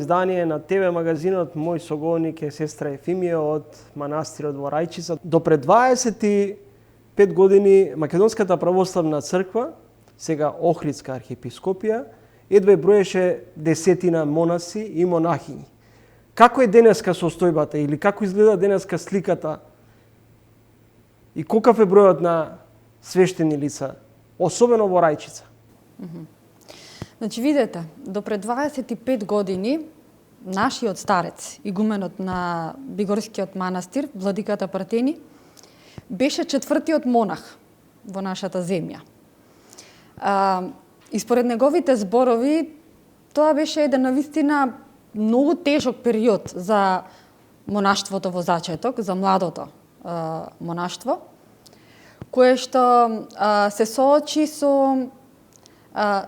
издание на ТВ магазинот мој соговорник е сестра Ефимија од манастирот во Рајчица. До пред 25 години Македонската православна црква, сега Охридска архиепископија, едва броеше 10 монаси и монахињи. Како е денеска состојбата или како изгледа денеска сликата и колкав е бројот на свештени лица, особено во Рајчица? Значи, видете, до пред 25 години нашиот старец, игуменот на Бигорскиот манастир, владиката Партени, беше четвртиот монах во нашата земја. И според неговите зборови, тоа беше еден навистина многу тежок период за монаштвото во зачеток, за младото монаштво, кое што се соочи со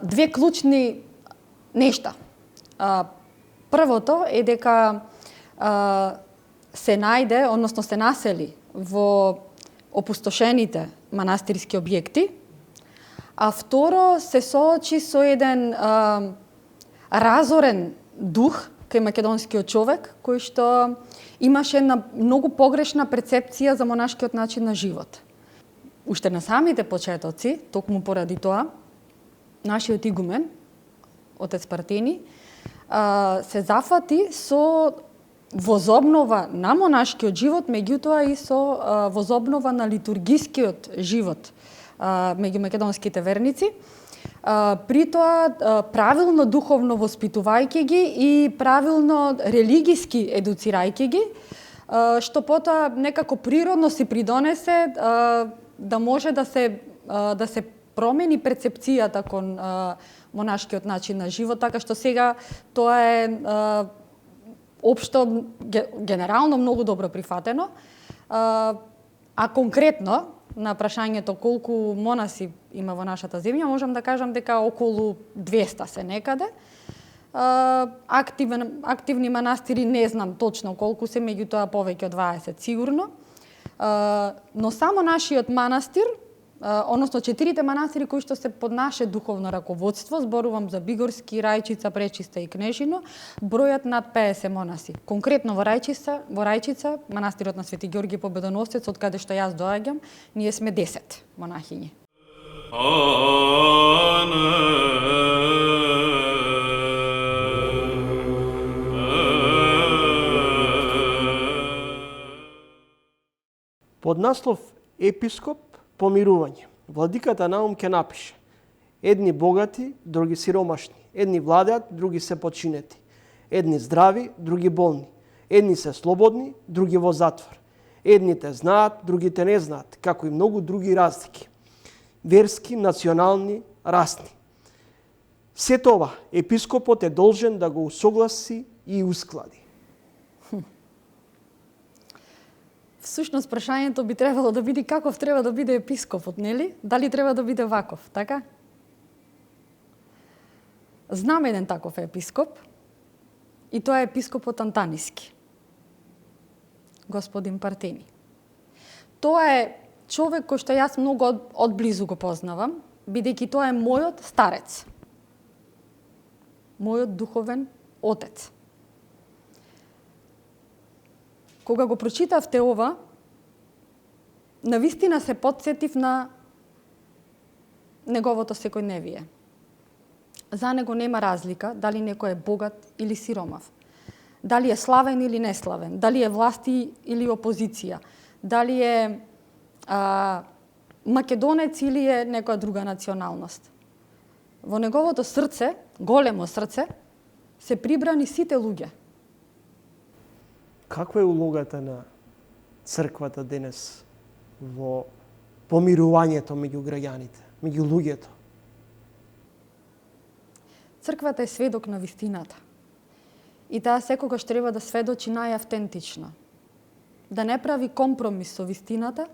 две клучни нешта. Првото е дека се најде, односно се насели во опустошените манастирски објекти, а второ се соочи со еден разорен дух кај македонскиот човек, кој што имаше една многу погрешна перцепција за монашкиот начин на живот. Уште на самите почетоци, токму поради тоа, нашиот игумен, отец Партени, се зафати со возобнова на монашкиот живот, меѓутоа и со возобнова на литургискиот живот меѓу македонските верници. При тоа правилно духовно воспитувајќи ги и правилно религиски едуцирајќи ги, што потоа некако природно си придонесе да може да се промени перцепцијата кон монашкиот начин на живот, така што сега тоа е општо, генерално многу добро прифатено. А конкретно, на прашањето колку монаси има во нашата земја, можам да кажам дека околу 200 се некаде. Активни манастири не знам точно колку се, меѓутоа повеќе од 20 сигурно. Но само нашиот манастир, односно 4 манастири кои што се под наше духовно раководство, зборувам за Бигорски, Рајчица, Пречиста и Кнежино, бројат над 50 монаси. Конкретно во Рајчица, манастирот на Свети Ѓорги Победоносец, од каде што јас доаѓам, ние сме 10 монахињи. Под наслов Епископ помирување, владиката Наум ќе напише: едни богати, други сиромашни, едни владеат, други се подчинети, едни здрави, други болни, едни се слободни, други во затвор, едните знаат, другите не знаат, како и многу други разлики, верски, национални, расни. Се тоа епископот е должен да го усогласи и усклади. Всушност, прашањето би требало да биде каков треба да биде епископот, нели? Дали треба да биде ваков, така? Знам еден таков епископ, и тоа е епископот Антаниски, господин Партени. Тоа е човек кој што јас многу одблизу го познавам, бидејќи тоа е мојот старец, мојот духовен отец. Кога го прочитавте ова, навистина се потсетив на неговото секојдневие. За него нема разлика дали некој е богат или сиромав, дали е славен или неславен, дали е власти или опозиција, дали е македонец или е некоја друга националност. Во неговото срце, големо срце, се прибрани сите луѓе. Каква е улогата на црквата денес во помирувањето меѓу граѓаните, меѓу луѓето? Црквата е сведок на вистината. И таа секогаш треба да сведочи најавтентично. Да не прави компромис со вистината,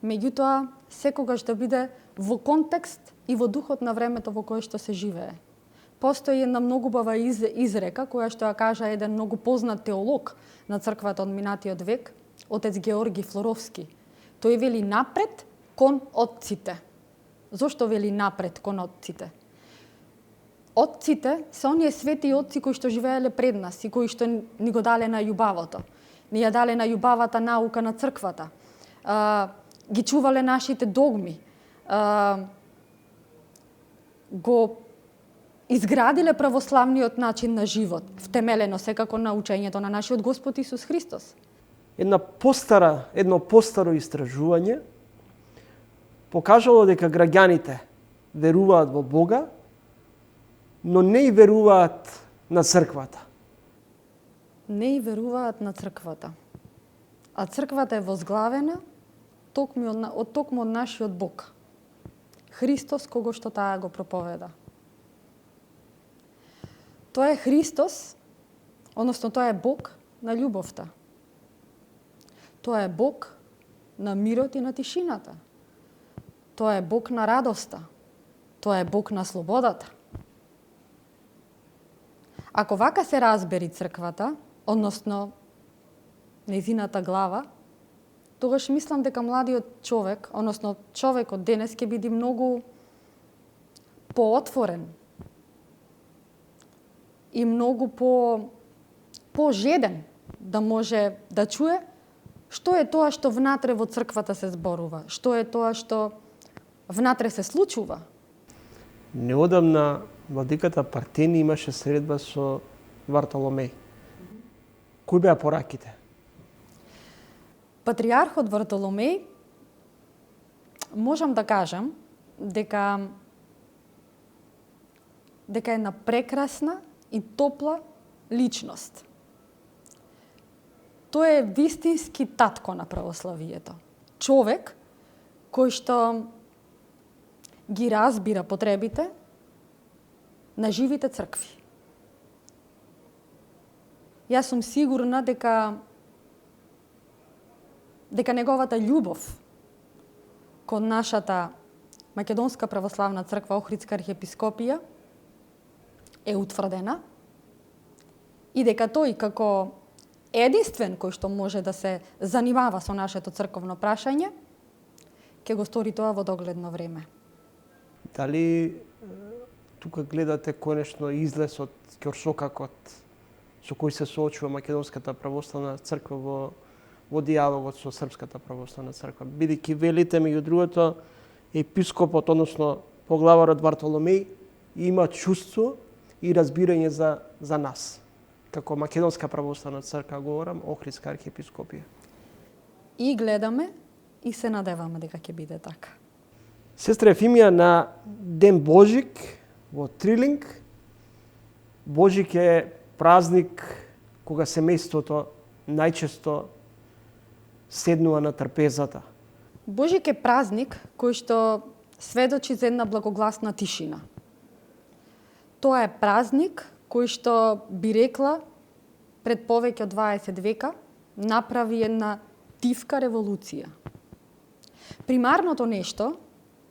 меѓутоа секогаш да биде во контекст и во духот на времето во кое што се живее. Постои една многу бава изрека, која што ја кажа еден многу познат теолог на црквата од минатиот век, отец Георги Флоровски. Тој вели напред кон отците. Зошто вели напред кон отците? отците се оние свети отци кои што живееле пред нас и кои што ни го дале на љубавото. Ни ја дале на љубавата наука на црквата. Ги чувале нашите догми. Го изградиле православниот начин на живот, втемелено секако на учењето на нашиот Господ Исус Христос. Едно постаро истражување покажало дека граѓаните веруваат во Бога, но не и веруваат на црквата. Не и веруваат на црквата. А црквата е возглавена токму од нашиот Бог. Христос, кого што таа го проповеда. Тоа е Христос, односно тоа е Бог на љубовта. Тоа е Бог на мирот и на тишината. Тоа е Бог на радоста. Тоа е Бог на слободата. Ако вака се разбери црквата, односно нејзината глава, тогаш мислам дека младиот човек, односно човекот денес ќе биде многу поотворен и многу пожеден да може да чуе што е тоа што внатре во црквата се зборува, што е тоа што внатре се случува. Неодамна владиката Партени имаше средба со Вартоломеј. Кои беа пораките? Патриархот Вартоломеј, можам да кажам дека е една прекрасна и топла личност. Тој е вистински татко на православието. Човек кој што ги разбира потребите на живите цркви. Јас сум сигурна дека неговата љубов кон нашата Македонска православна црква Охридска архиепископија е утврдена и дека тој како единствен кој што може да се занимава со нашето црковно прашање, ќе го стори тоа во догледно време. Дали тука гледате конечно излез од ќорсокакот со кој се соочува Македонската православна црква во диалогот со Српската православна црква? Бидејќи велите меѓу другото, епископот, односно поглаварот Вартоломеј, има чувство и разбирање за нас. Како Македонска православна црква говорам, Охридска архиепископија. И гледаме и се надеваме дека ќе биде така. Сестра Ефимија, на Ден Божик во Трилинг, Божик е празник кога семејството најчесто седнува на трпезата. Божик е празник кој што сведочи за една благогласна тишина. Тоа е празник кој што би рекла пред повеќе од 20 века направи една тивка револуција. Примарното нешто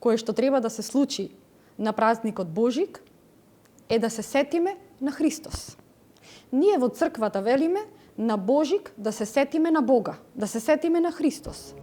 кое што треба да се случи на празникот Божик е да се сетиме на Христос. Ние во црквата велиме на Божик да се сетиме на Бога, да се сетиме на Христос.